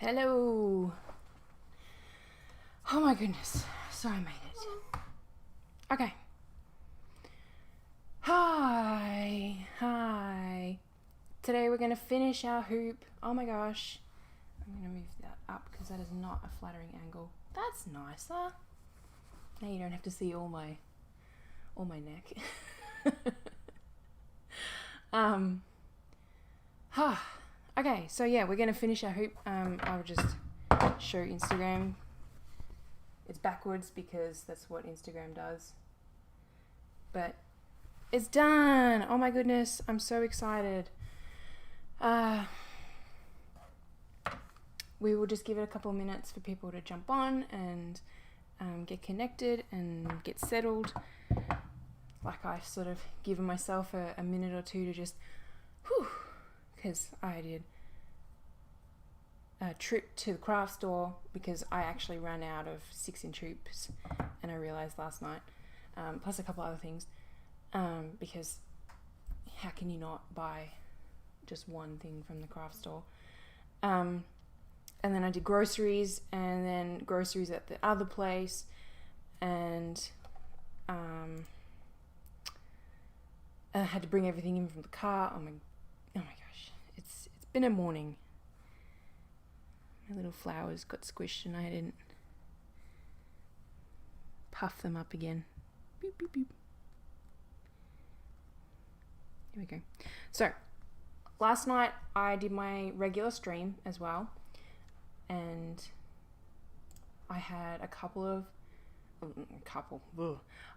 Hello. Oh my goodness. So I made it. Okay. Hi. Today we're going to finish our hoop. Oh my gosh. I'm going to move that up because that is not a flattering angle. That's nicer. Now you don't have to see all my neck. Okay, so yeah, we're going to finish our hoop. I'll just show Instagram. It's backwards because that's what Instagram does. But it's done! Oh my goodness, I'm so excited. We will just give it a couple of minutes for people to jump on and get connected and get settled. Like I've sort of given myself a minute or two to just, because I did a trip to the craft store because I actually ran out of 6-inch hoops, and I realised last night, plus a couple other things, because how can you not buy just one thing from the craft store? And then I did groceries, and then groceries at the other place, and I had to bring everything in from the car. Oh my gosh, it's been a morning. My little flowers got squished and I didn't puff them up again. Beep, beep, beep. Here we go. So, last night I did my regular stream as well, and I had I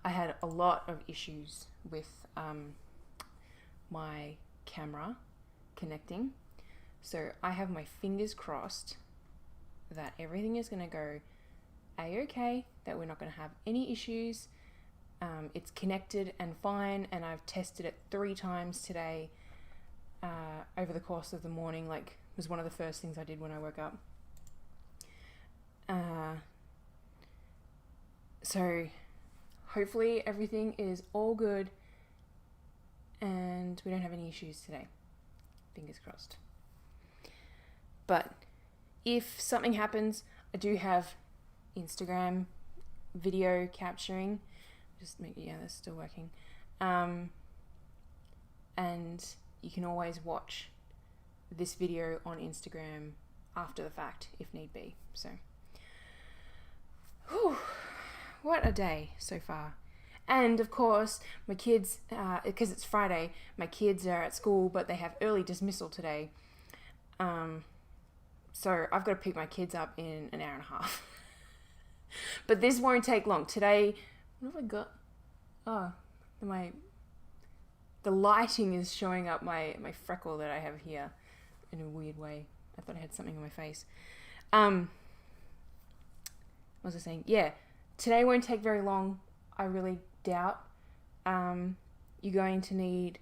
had a lot of issues with my camera connecting. So I have my fingers crossed that everything is going to go a-okay, that we're not going to have any issues. It's connected and fine, and I've tested it 3 times today over the course of the morning. Like, it was one of the first things I did when I woke up. So hopefully everything is all good and we don't have any issues today. Fingers crossed. But if something happens, I do have Instagram video capturing. That's still working. And you can always watch this video on Instagram after the fact if need be. So, what a day so far. And of course, my kids, because it's Friday, my kids are at school, but they have early dismissal today. So I've got to pick my kids up in an hour and a half. But this won't take long. Today, what have I got? Oh, the lighting is showing up my freckle that I have here in a weird way. I thought I had something on my face. What was I saying? Yeah, today won't take very long. I really doubt. You're going to need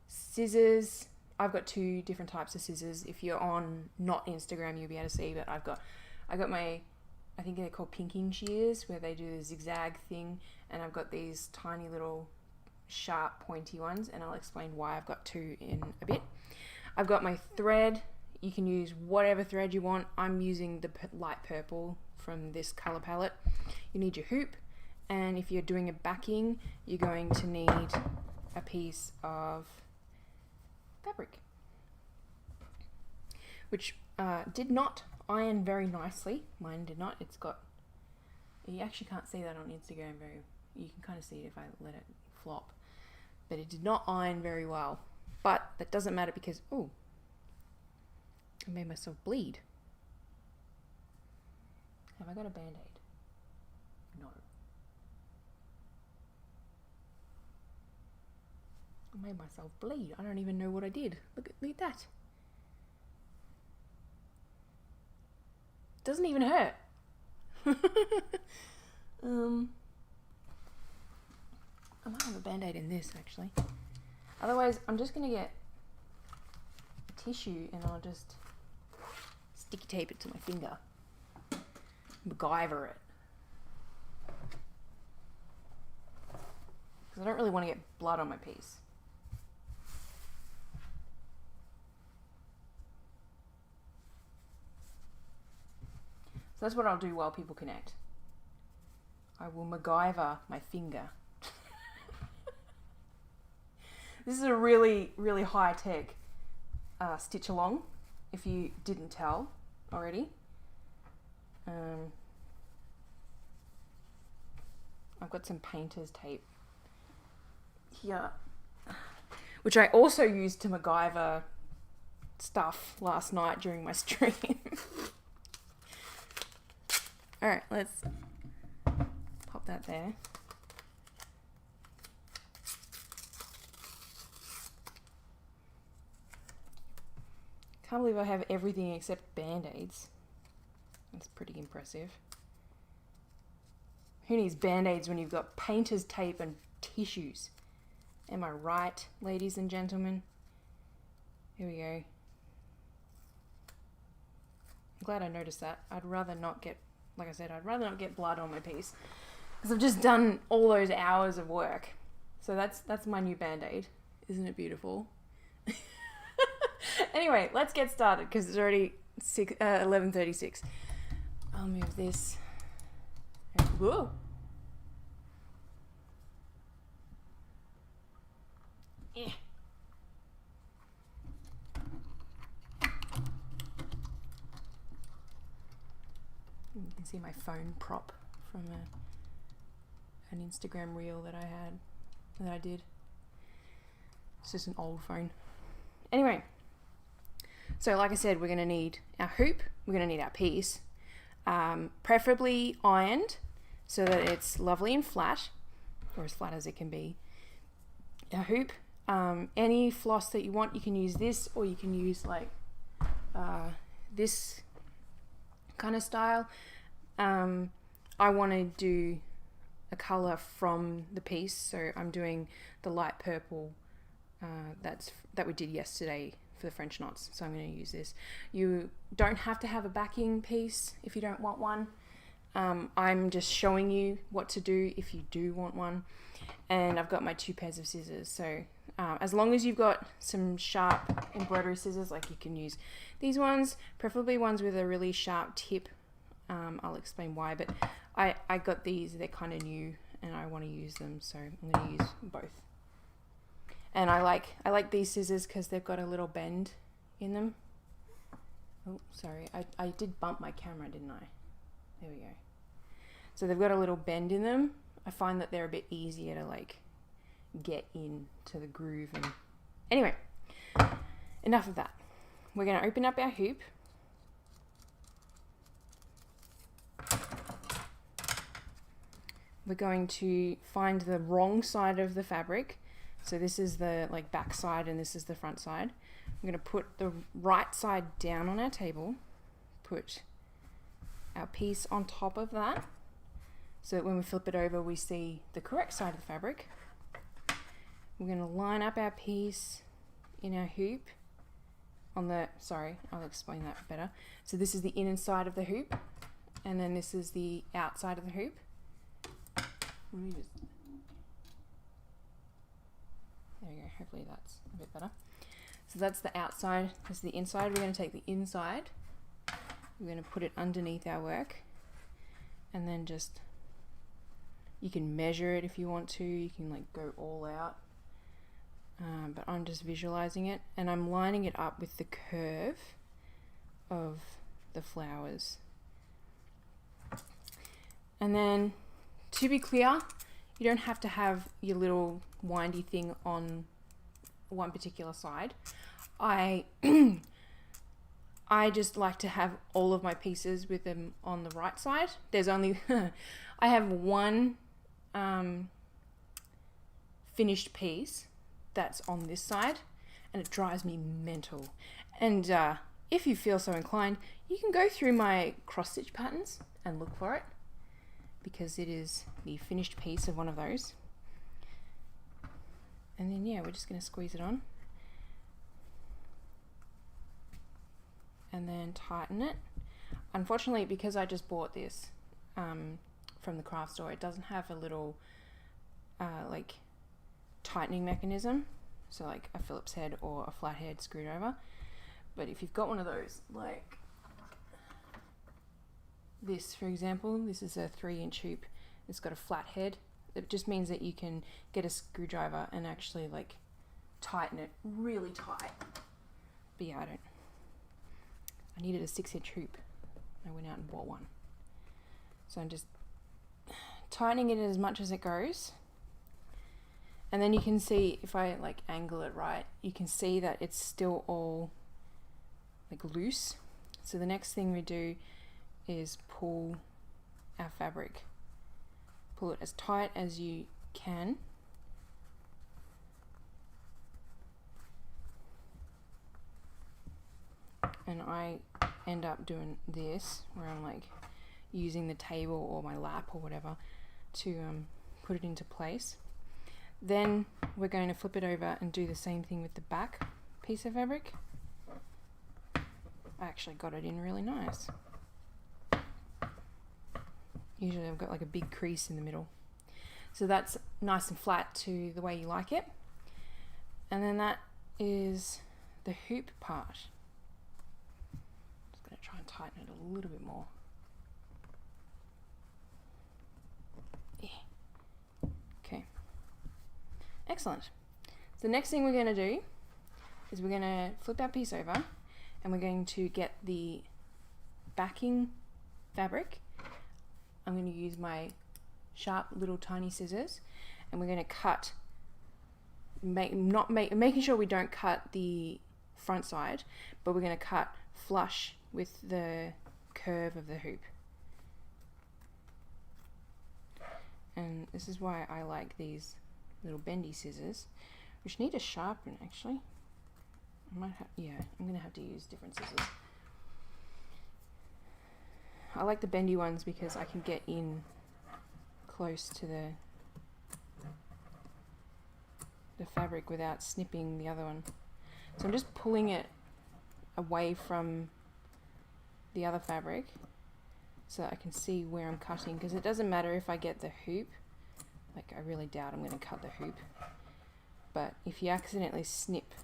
scissors. I've got 2 different types of scissors. If you're on not Instagram, you'll be able to see, but I got my, I think they're called pinking shears, where they do the zigzag thing, and I've got these tiny little sharp pointy ones, and I'll explain why I've got 2 in a bit. I've got my thread. You can use whatever thread you want. I'm using the light purple from this color palette. You need your hoop, and if you're doing a backing, you're going to need a piece of fabric, which did not iron very nicely. Mine did not. You actually can't see that on Instagram you can kind of see it if I let it flop, but it did not iron very well. But that doesn't matter because, I made myself bleed. Have I got a band-aid? No. I made myself bleed. I don't even know what I did. Look at that. Doesn't even hurt. I might have a band-aid in this actually. Otherwise, I'm just gonna get a tissue and I'll just sticky tape it to my finger. MacGyver it. Because I don't really want to get blood on my piece. So that's what I'll do while people connect. I will MacGyver my finger. This is a really, really high-tech stitch along, if you didn't tell already. I've got some painter's tape here, which I also used to MacGyver stuff last night during my stream. Alright, let's pop that there. Can't believe I have everything except band-aids. That's pretty impressive. Who needs band-aids when you've got painter's tape and tissues? Am I right, ladies and gentlemen? Here we go. I'm glad I noticed that. I'd rather not get, like I said, I'd rather not get blood on my piece, because I've just done all those hours of work. So that's my new band-aid. Isn't it beautiful? Anyway, let's get started, because it's already 11:36. I'll move this. Whoa. Yeah. You can see my phone prop from an Instagram reel that I did. It's just an old phone. Anyway, so like I said, we're going to need our hoop, we're going to need our piece, preferably ironed so that it's lovely and flat, or as flat as it can be. Our hoop, any floss that you want, you can use this, or you can use like this kind of style. I want to do a colour from the piece, so I'm doing the light purple that we did yesterday for the French knots, so I'm going to use this. You don't have to have a backing piece if you don't want one. I'm just showing you what to do if you do want one, and I've got my 2 pairs of scissors, so as long as you've got some sharp embroidery scissors, like you can use these ones, preferably ones with a really sharp tip. I'll explain why, but I got these, they're kind of new and I want to use them, so I'm going to use both. And I like these scissors because they've got a little bend in them. Oh, sorry, I did bump my camera, didn't I? There we go. So they've got a little bend in them. I find that they're a bit easier to like get into the groove. And anyway, enough of that. We're going to open up our hoop. We're going to find the wrong side of the fabric. So this is the like back side and this is the front side. I'm going to put the right side down on our table, put our piece on top of that, so that when we flip it over we see the correct side of the fabric. We're going to line up our piece in our hoop on the, sorry, I'll explain that better. So this is the inside of the hoop, and then this is the outside of the hoop. Let me just, there we go, hopefully that's a bit better. So that's the outside, this is the inside. We're going to take the inside, we're going to put it underneath our work, and then just, you can measure it if you want to, you can like go all out, but I'm just visualizing it, and I'm lining it up with the curve of the flowers. And then, to be clear, you don't have to have your little windy thing on one particular side. I just like to have all of my pieces with them on the right side. There's only, I have one finished piece that's on this side, and it drives me mental. And if you feel so inclined, you can go through my cross stitch patterns and look for it, because it is the finished piece of one of those. And then yeah, we're just going to squeeze it on and then tighten it. Unfortunately, because I just bought this from the craft store, it doesn't have a little like tightening mechanism, so like a Phillips head or a flathead screwdriver. But if you've got one of those, like this, for example, this is a 3-inch hoop. It's got a flat head. It just means that you can get a screwdriver and actually like tighten it really tight. But yeah, I needed a 6-inch hoop. I went out and bought one. So I'm just tightening it as much as it goes. And then you can see, if I like angle it right, you can see that it's still all like loose. So the next thing we do is pull our fabric. Pull it as tight as you can. And I end up doing this, where I'm like using the table or my lap or whatever to put it into place. Then we're going to flip it over and do the same thing with the back piece of fabric. I actually got it in really nice. Usually I've got like a big crease in the middle. So that's nice and flat to the way you like it. And then that is the hoop part. Just going to try and tighten it a little bit more. Yeah. Okay. Excellent. So the next thing we're going to do is we're going to flip our piece over and we're going to get the backing fabric. I'm going to use my sharp little tiny scissors and we're going to cut, making sure we don't cut the front side, but we're going to cut flush with the curve of the hoop. And this is why I like these little bendy scissors, which need a sharpen actually. I might have, yeah, I'm going to have to use different scissors. I like the bendy ones because I can get in close to the fabric without snipping the other one. So I'm just pulling it away from the other fabric so that I can see where I'm cutting, because it doesn't matter if I get the hoop. Like, I really doubt I'm going to cut the hoop, but if you accidentally snip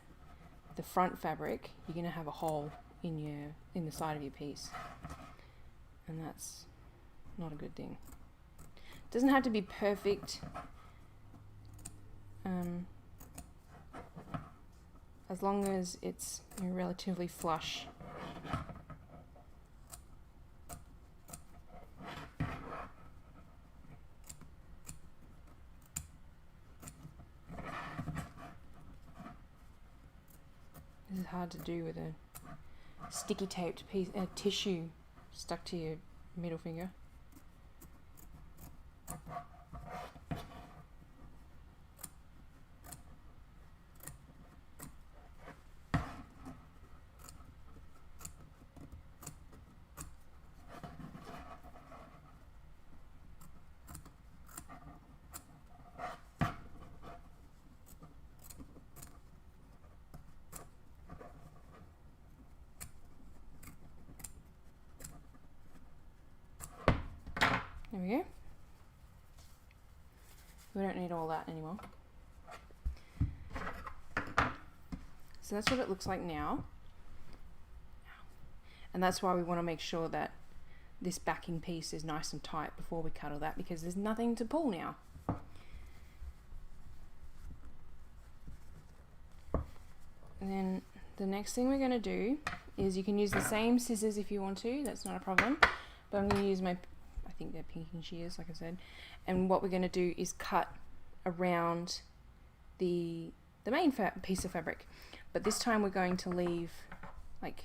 the front fabric, you're going to have a hole in the side of your piece, and that's not a good thing. It doesn't have to be perfect, as long as it's relatively flush. This is hard to do with a sticky taped piece, tissue stuck to your middle finger. There we go. We don't need all that anymore. So that's what it looks like now. And that's why we want to make sure that this backing piece is nice and tight before we cut all that, because there's nothing to pull now. And then the next thing we're going to do is, you can use the same scissors if you want to, that's not a problem, but I'm going to use my, I think they're pinking shears, like I said, and what we're going to do is cut around the main piece of fabric, but this time we're going to leave like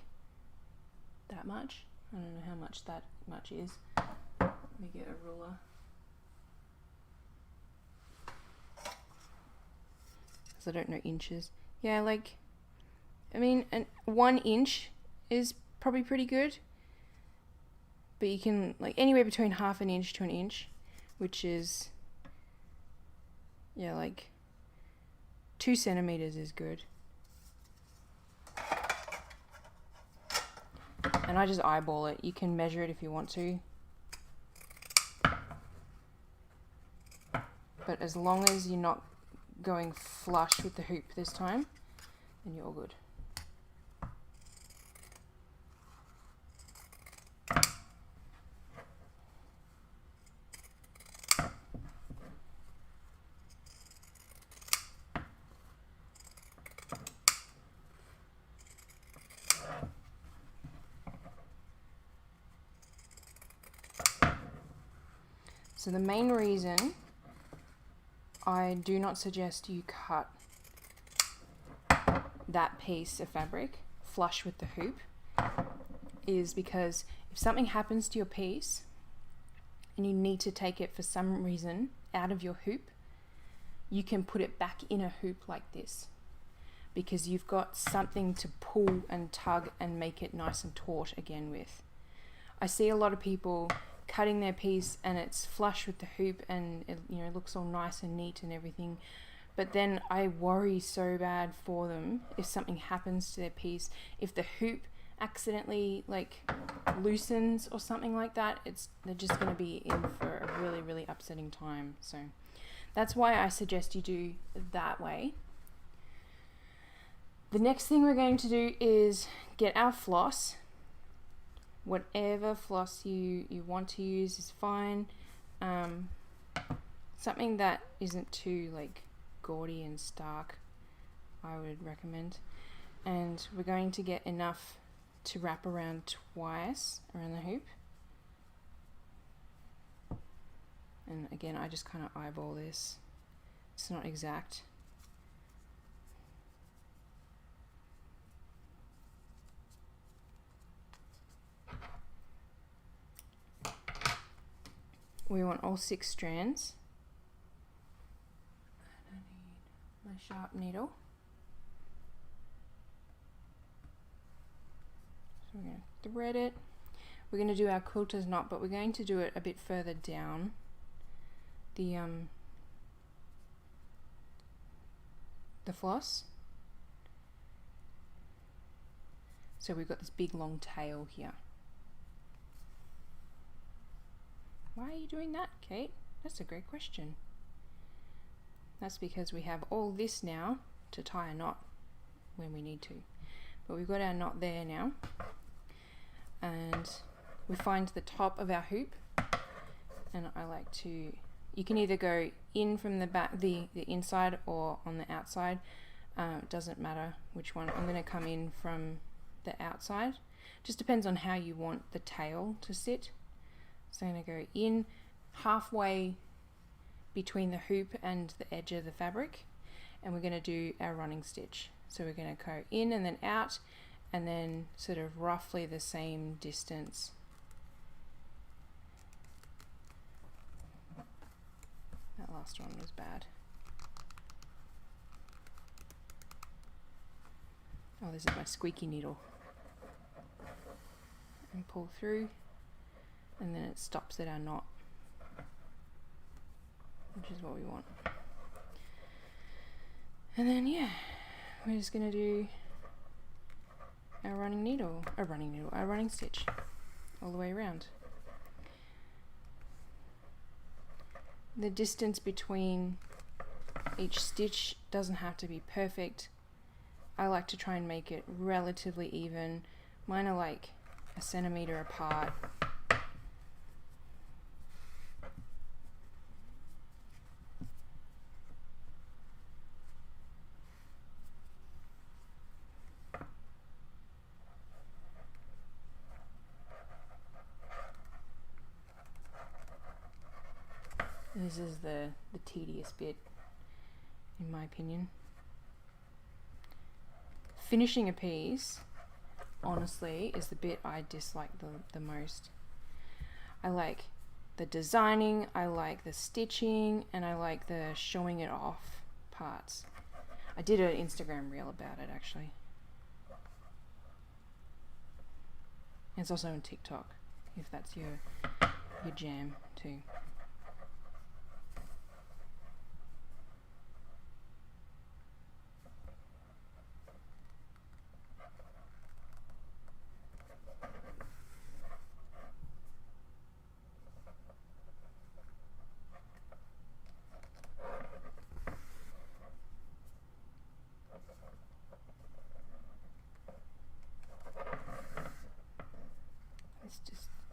that much. I don't know how much that much is. Let me get a ruler. Because I don't know inches. Yeah, like, I mean, 1 inch is probably pretty good. But you can, like, anywhere between 1/2 inch to 1 inch, which is, yeah, like 2 centimeters is good. And I just eyeball it. You can measure it if you want to. But as long as you're not going flush with the hoop this time, then you're all good. So the main reason I do not suggest you cut that piece of fabric flush with the hoop is because if something happens to your piece and you need to take it for some reason out of your hoop, you can put it back in a hoop like this because you've got something to pull and tug and make it nice and taut again with. I see a lot of people cutting their piece and it's flush with the hoop and it, you know, looks all nice and neat and everything, but then I worry so bad for them if something happens to their piece. If the hoop accidentally like loosens or something like that, they're just going to be in for a really, really upsetting time. So that's why I suggest you do that way. The next thing we're going to do is get our floss. Whatever floss you want to use is fine. Something that isn't too like gaudy and stark, I would recommend. And we're going to get enough to wrap around twice around the hoop. And again, I just kind of eyeball this. It's not exact. We want all 6 strands. And I need my sharp needle. So we're going to thread it. We're going to do our quilter's knot, but we're going to do it a bit further down the floss. So we've got this big long tail here. Why are you doing that, Kate? That's a great question. That's because we have all this now to tie a knot when we need to. But we've got our knot there now. And we find the top of our hoop. And I like to, you can either go in from the back, the inside, or on the outside. It doesn't matter which one. I'm going to come in from the outside. Just depends on how you want the tail to sit. So I'm going to go in halfway between the hoop and the edge of the fabric, and we're going to do our running stitch. So we're going to go in and then out, and then sort of roughly the same distance. That last one was bad. Oh, this is my squeaky needle. And pull through. And then it stops at our knot, which is what we want. And then yeah, we're just gonna do our running stitch all the way around. The distance between each stitch doesn't have to be perfect. I like to try and make it relatively even. Mine are like a centimeter apart. This is the tedious bit, in my opinion. Finishing a piece, honestly, is the bit I dislike the most. I like the designing, I like the stitching, and I like the showing it off parts. I did an Instagram reel about it, actually. And it's also on TikTok, if that's your jam too.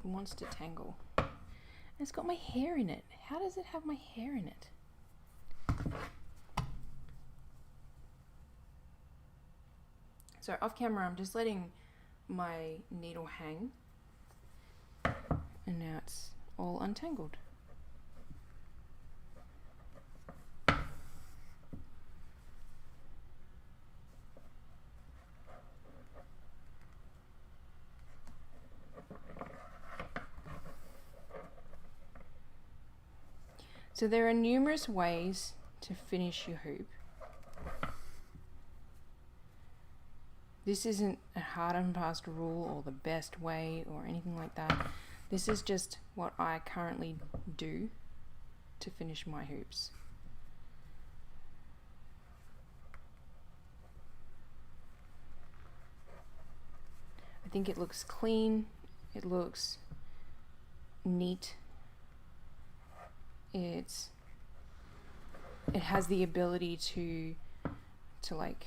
Wants to tangle. And it's got my hair in it. How does it have my hair in it? So off camera I'm just letting my needle hang, and now it's all untangled. So there are numerous ways to finish your hoop. This isn't a hard and fast rule or the best way or anything like that. This is just what I currently do to finish my hoops. I think it looks clean, it looks neat, it has the ability to like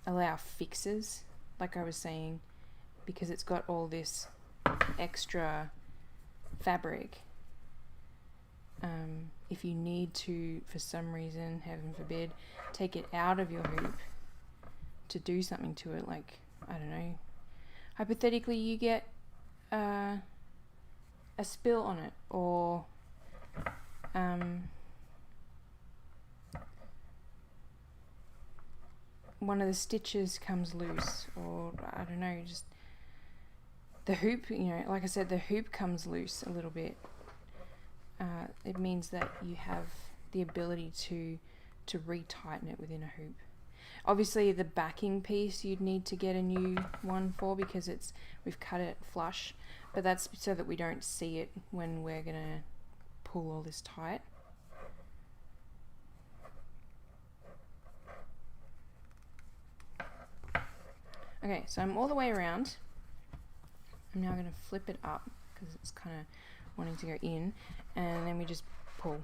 allow fixes, like I was saying, because it's got all this extra fabric. If you need to, for some reason, heaven forbid, take it out of your hoop to do something to it, like, I don't know, hypothetically you get a spill on it, or one of the stitches comes loose, or I don't know, just the hoop, you know, like I said, the hoop comes loose a little bit. It means that you have the ability to retighten it within a hoop. Obviously the backing piece you'd need to get a new one for, because we've cut it flush, but that's so that we don't see it when we're gonna pull all this tight. Okay, so I'm all the way around. I'm now gonna flip it up because it's kind of wanting to go in, and then we just pull,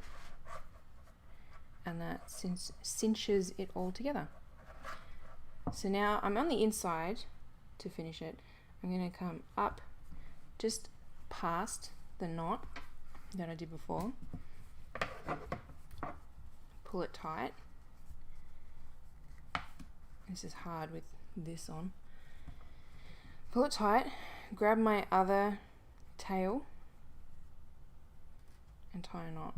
and that cinches it all together. So now I'm on the inside to finish it. I'm going to come up just past the knot that I did before, pull it tight. This is hard with this on. Pull it tight, grab my other tail and tie a knot.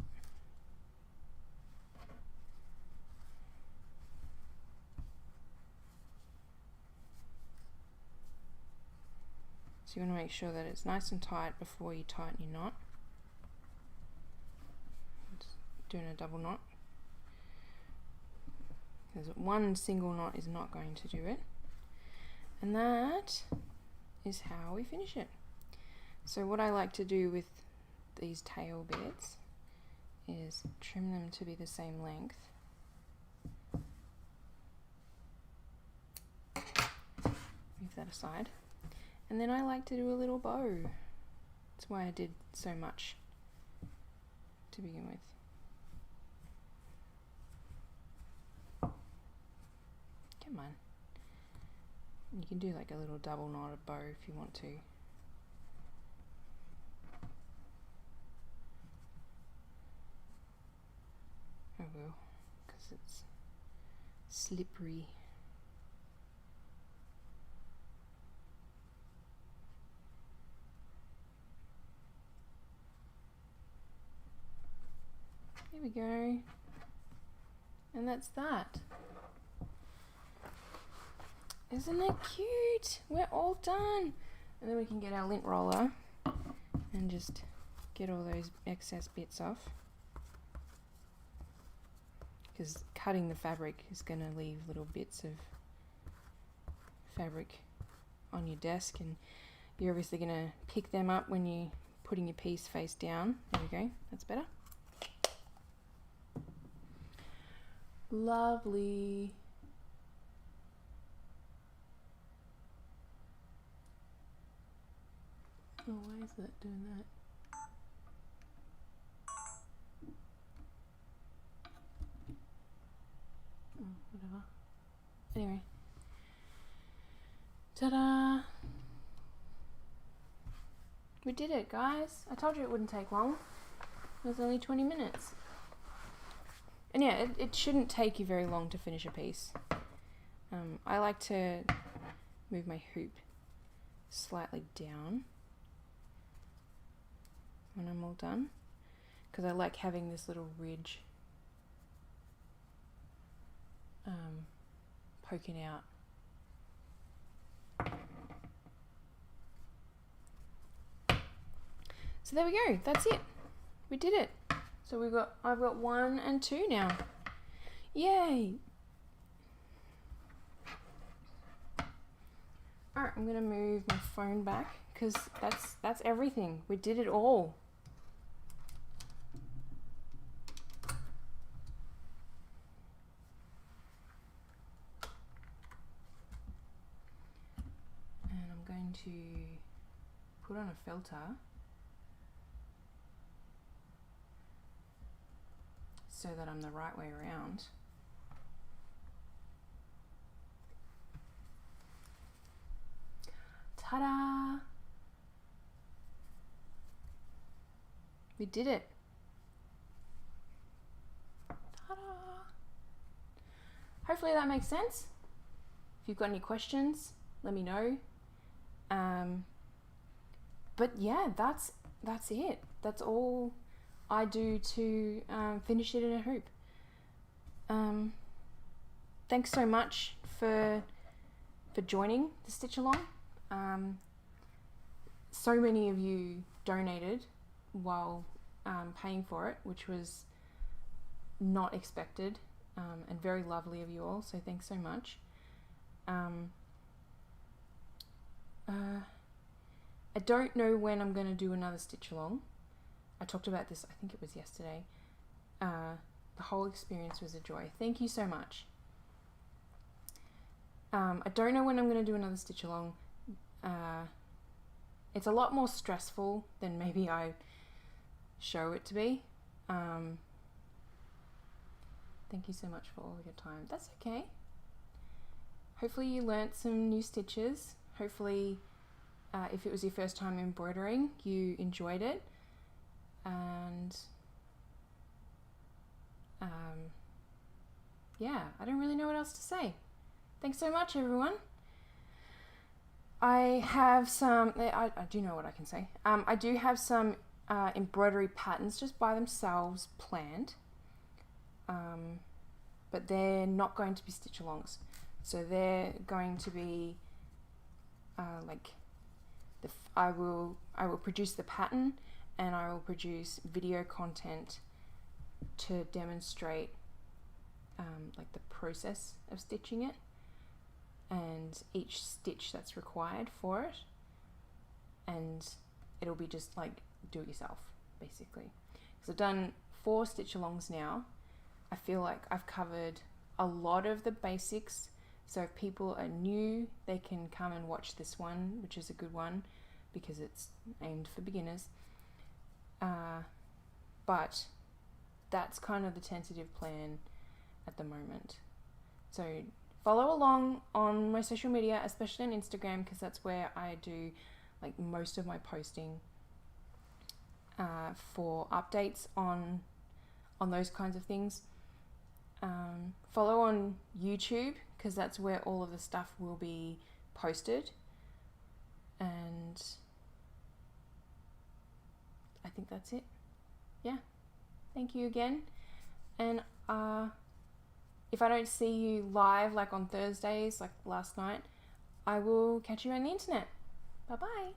So you want to make sure that it's nice and tight before you tighten your knot. Just doing a double knot, because one single knot is not going to do it. And that is how we finish it. So what I like to do with these tail bits is trim them to be the same length. Move that aside. And then I like to do a little bow. That's why I did so much to begin with. Come on. You can do like a little double knotted bow if you want to. I will, because it's slippery. There we go. And that's that. Isn't it cute? We're all done. And then we can get our lint roller and just get all those excess bits off, because cutting the fabric is going to leave little bits of fabric on your desk, and you're obviously going to pick them up when you're putting your piece face down. There we go, that's better. Lovely. Oh, why is that doing that? Oh, whatever. Anyway. Ta-da! We did it, guys. I told you it wouldn't take long. It was only 20 minutes. And yeah, it shouldn't take you very long to finish a piece. I like to move my hoop slightly down when I'm all done, because I like having this little ridge poking out. So there we go, that's it. We did it. So I've got 1 and 2 now. Yay! Alright, I'm gonna move my phone back because that's everything. We did it all. And I'm going to put on a filter so that I'm the right way around. Ta-da! We did it. Ta-da! Hopefully that makes sense. If you've got any questions, let me know. But yeah, that's it. That's all I do to finish it in a hoop. Thanks so much for joining the stitch along. So many of you donated while paying for it, which was not expected, and very lovely of you all, so thanks so much. I don't know when I'm going to do another stitch along. I talked about this, I think it was yesterday. The whole experience was a joy. Thank you so much. I don't know when I'm going to do another stitch along. It's a lot more stressful than maybe I show it to be. Thank you so much for all of your time. That's okay. Hopefully you learnt some new stitches. Hopefully if it was your first time embroidering, you enjoyed it. And yeah, I don't really know what else to say. Thanks so much, everyone. I have some, I do know what I can say. I do have some embroidery patterns just by themselves planned, but they're not going to be stitch alongs. So they're going to be like, I will produce the pattern, and I will produce video content to demonstrate like the process of stitching it and each stitch that's required for it, and it'll be just like do it yourself basically. So I've done 4 stitch alongs now. I feel like I've covered a lot of the basics, so if people are new they can come and watch this one, which is a good one because it's aimed for beginners. But that's kind of the tentative plan at the moment. So follow along on my social media, especially on Instagram, because that's where I do like most of my posting for updates on those kinds of things. Follow on YouTube, because that's where all of the stuff will be posted. And I think that's it. Yeah. Thank you again. And if I don't see you live like on Thursdays, like last night, I will catch you on the internet. Bye bye.